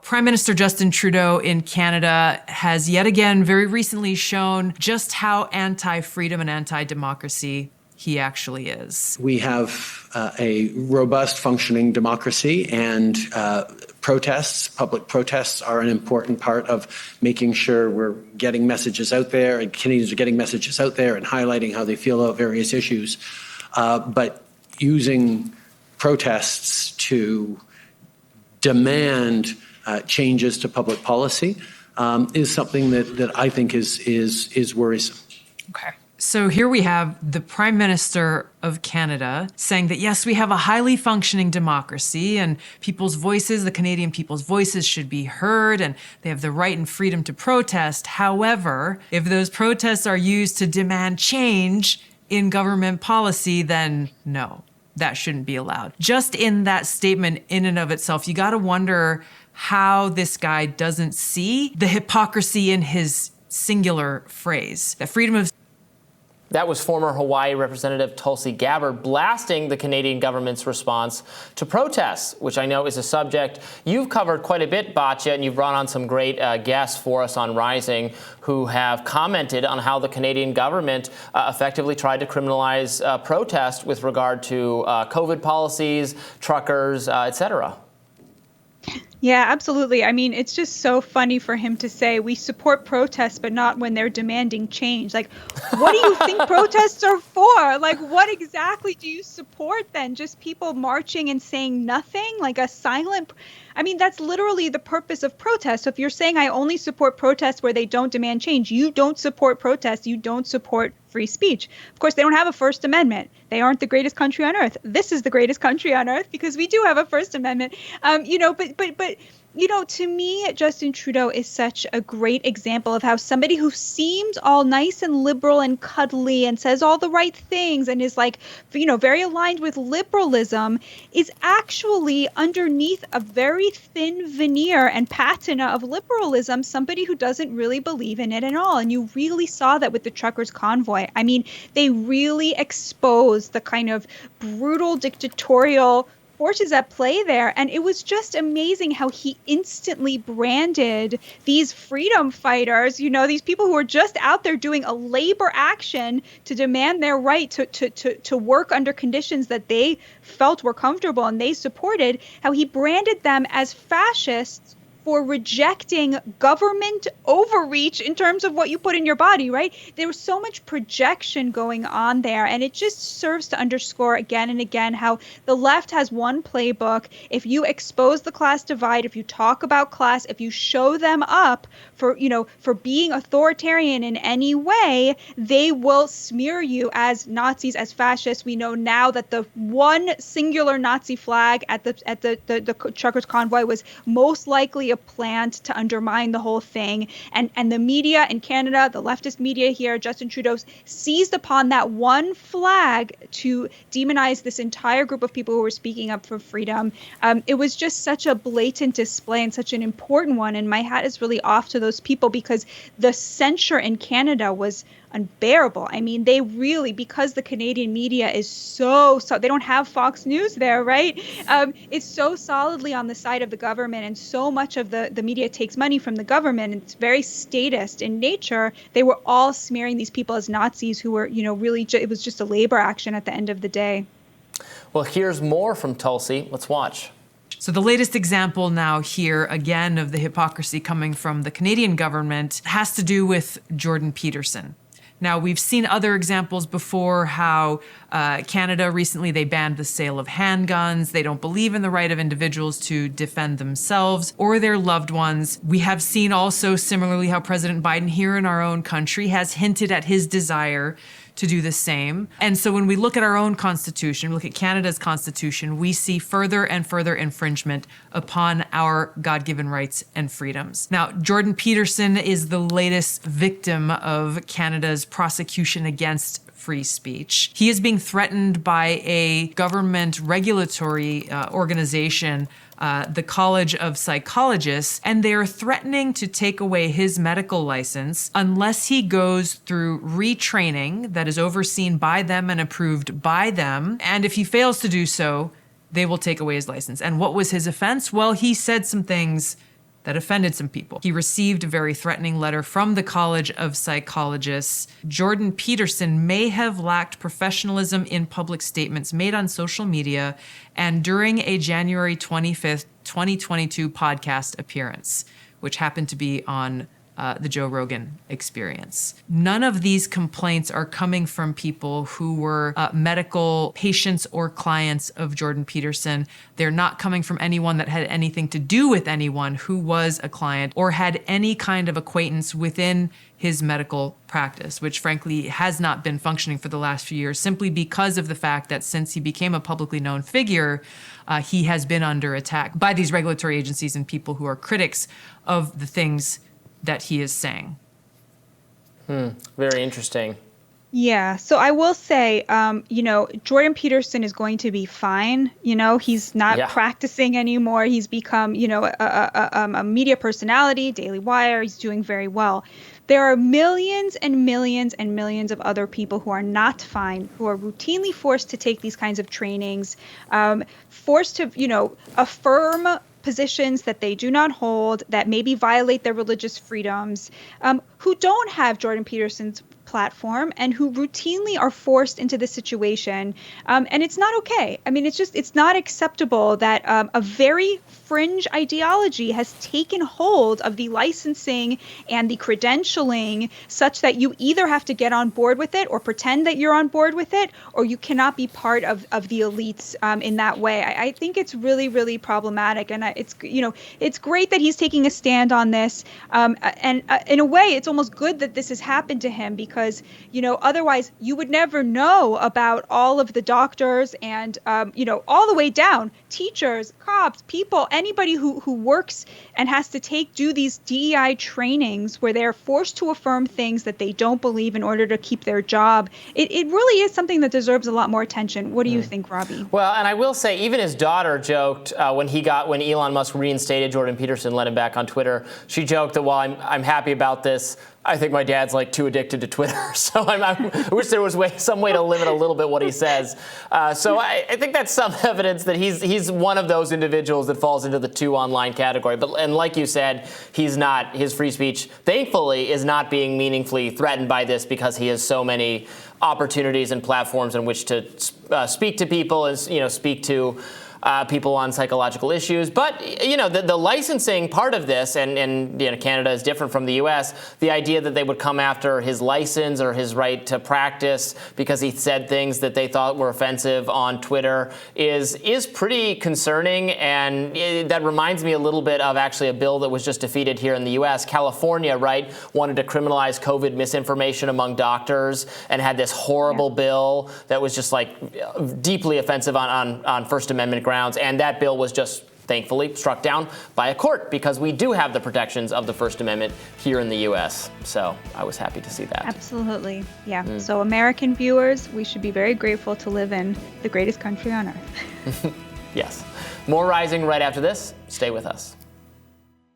Prime Minister Justin Trudeau in Canada has yet again very recently shown just how anti-freedom and anti-democracy he actually is. We have a robust functioning democracy, and public protests are an important part of making sure we're getting messages out there, and Canadians are getting messages out there and highlighting how they feel about various issues. But using protests to demand changes to public policy is something that I think is worrisome. Okay. So here we have the Prime Minister of Canada saying that, yes, we have a highly functioning democracy and people's voices, the Canadian people's voices should be heard and they have the right and freedom to protest. However, if those protests are used to demand change in government policy, then no, that shouldn't be allowed. Just in that statement in and of itself, you got to wonder how this guy doesn't see the hypocrisy in his singular phrase. That freedom of... That was former Hawaii Representative Tulsi Gabbard blasting the Canadian government's response to protests, which I know is a subject you've covered quite a bit, Batya, and you've brought on some great guests for us on Rising who have commented on how the Canadian government effectively tried to criminalize protest with regard to COVID policies, truckers, et cetera. Yeah, absolutely. I mean, it's just so funny for him to say we support protests, but not when they're demanding change. Like, what do you think protests are for? Like, what exactly do you support then? Just people marching and saying nothing? Like a silent... I mean, that's literally the purpose of protests. So if you're saying I only support protests where they don't demand change, you don't support protests, you don't support free speech. Of course, they don't have a First Amendment. They aren't the greatest country on earth. This is the greatest country on earth because we do have a First Amendment. But to me, Justin Trudeau is such a great example of how somebody who seems all nice and liberal and cuddly and says all the right things and is like, very aligned with liberalism is actually underneath a very thin veneer and patina of liberalism, somebody who doesn't really believe in it at all. And you really saw that with the truckers' convoy. I mean, they really exposed the kind of brutal dictatorial forces at play there. And it was just amazing how he instantly branded these freedom fighters, these people who were just out there doing a labor action to demand their right to work under conditions that they felt were comfortable and they supported, how he branded them as fascists for rejecting government overreach in terms of what you put in your body, right? There was so much projection going on there, and it just serves to underscore again and again how the left has one playbook. If you expose the class divide, if you talk about class, if you show them up for being authoritarian in any way, they will smear you as Nazis, as fascists. We know now that the one singular Nazi flag at the truckers' convoy was most likely a plant to undermine the whole thing. And the media in Canada, the leftist media here, Justin Trudeau, seized upon that one flag to demonize this entire group of people who were speaking up for freedom. It was just such a blatant display and such an important one. And my hat is really off to those people because the censure in Canada was unbearable. I mean, they really, because the Canadian media is so they don't have Fox News there, right? It's so solidly on the side of the government, and so much of the media takes money from the government. And it's very statist in nature. They were all smearing these people as Nazis who were, really, it was just a labor action at the end of the day. Well, here's more from Tulsi. Let's watch. So the latest example now here, again, of the hypocrisy coming from the Canadian government has to do with Jordan Peterson. Now, we've seen other examples before how Canada recently, they banned the sale of handguns. They don't believe in the right of individuals to defend themselves or their loved ones. We have seen also similarly how President Biden here in our own country has hinted at his desire to do the same. And so when we look at our own constitution, look at Canada's constitution, we see further and further infringement upon our God-given rights and freedoms. Now, Jordan Peterson is the latest victim of Canada's prosecution against free speech. He is being threatened by a government regulatory organization, the College of Psychologists, and they are threatening to take away his medical license unless he goes through retraining that is overseen by them and approved by them. And if he fails to do so, they will take away his license. And what was his offense? Well, he said some things that offended some people. He received a very threatening letter from the College of Psychologists. Jordan Peterson may have lacked professionalism in public statements made on social media and during a January 25th, 2022 podcast appearance, which happened to be on the Joe Rogan Experience. None of these complaints are coming from people who were medical patients or clients of Jordan Peterson. They're not coming from anyone that had anything to do with anyone who was a client or had any kind of acquaintance within his medical practice, which frankly has not been functioning for the last few years, simply because of the fact that since he became a publicly known figure, he has been under attack by these regulatory agencies and people who are critics of the things that he is saying. Very interesting. Yeah, so I will say, Jordan Peterson is going to be fine. He's not practicing anymore. He's become, a media personality, Daily Wire. He's doing very well. There are millions and millions and millions of other people who are not fine, who are routinely forced to take these kinds of trainings, forced to, affirm positions that they do not hold, that maybe violate their religious freedoms, who don't have Jordan Peterson's platform and who routinely are forced into this situation. And it's not okay. I mean, it's not acceptable that a very fringe ideology has taken hold of the licensing and the credentialing such that you either have to get on board with it or pretend that you're on board with it, or you cannot be part of the elites in that way. I think it's really, really problematic. And it's great that he's taking a stand on this. And in a way, it's almost good that this has happened to him because, otherwise you would never know about all of the doctors and, all the way down, teachers, cops, people, anybody who works and has to do these DEI trainings where they're forced to affirm things that they don't believe in order to keep their job. It really is something that deserves a lot more attention. What do you think, Robby? Well, and I will say, even his daughter joked when Elon Musk reinstated Jordan Peterson, let him back on Twitter. She joked that while I'm happy about this, I think my dad's too addicted to Twitter, so I wish there was some way to limit a little bit what he says. So I think that's some evidence that he's one of those individuals that falls into the too online category. And like you said, he's not. His free speech, thankfully, is not being meaningfully threatened by this because he has so many opportunities and platforms in which to speak to people and speak to people on psychological issues. But, the licensing part of this, and Canada is different from the U.S., the idea that they would come after his license or his right to practice because he said things that they thought were offensive on Twitter is pretty concerning. And that reminds me a little bit of actually a bill that was just defeated here in the U.S. California, wanted to criminalize COVID misinformation among doctors and had this horrible bill that was just deeply offensive on First Amendment grounds. And that bill was just thankfully struck down by a court because we do have the protections of the First Amendment here in the U.S. So I was happy to see that. Absolutely. Yeah. So American viewers, we should be very grateful to live in the greatest country on earth. Yes. More Rising right after this. Stay with us.